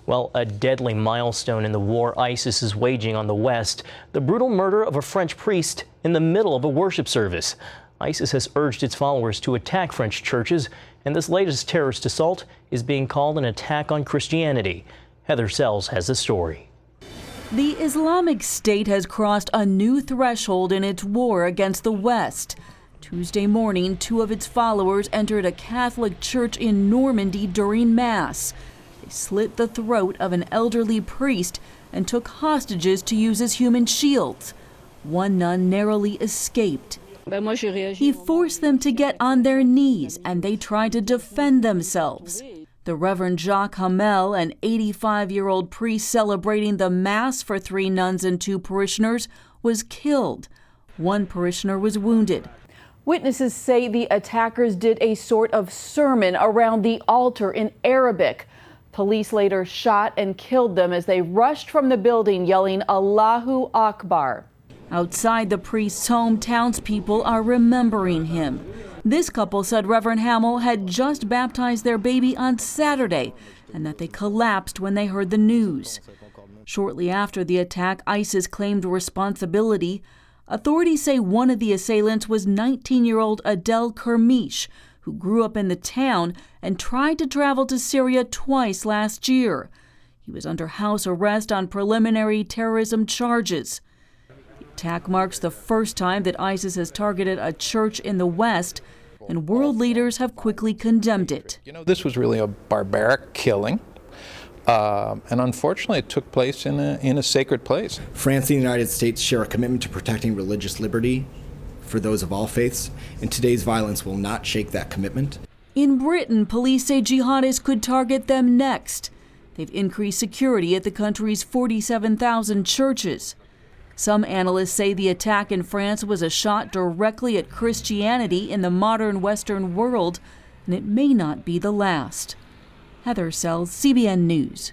Well, a deadly milestone in the war ISIS is waging on the West, the brutal murder of a French priest in the middle of a worship service. ISIS has urged its followers to attack French churches, and this latest terrorist assault is being called an attack on Christianity. Heather Sells has the story. The Islamic State has crossed a new threshold in its war against the West. Tuesday morning, 2 of its followers entered a Catholic church in Normandy during Mass. They slit the throat of an elderly priest and took hostages to use as human shields. One nun narrowly escaped. He forced them to get on their knees, and they tried to defend themselves. The Reverend Jacques Hamel, an 85-year-old priest celebrating the Mass for 3 nuns and 2 parishioners, was killed. 1 parishioner was wounded. Witnesses say the attackers did a sort of sermon around the altar in Arabic. Police later shot and killed them as they rushed from the building yelling Allahu Akbar. Outside the priest's home, townspeople are remembering him. This couple said Reverend Hamel had just baptized their baby on Saturday and that they collapsed when they heard the news. Shortly after the attack, ISIS claimed responsibility. Authorities say one of the assailants was 19-year-old Adel Kermish, who grew up in the town and tried to travel to Syria twice last year. He was under house arrest on preliminary terrorism charges. The attack marks the first time that ISIS has targeted a church in the West, and world leaders have quickly condemned it. This was really a barbaric killing. And unfortunately, it took place in a sacred place. France and the United States share a commitment to protecting religious liberty for those of all faiths, and today's violence will not shake that commitment. In Britain, police say jihadists could target them next. They've increased security at the country's 47,000 churches. Some analysts say the attack in France was a shot directly at Christianity in the modern Western world, and it may not be the last. Heather Sells, CBN News.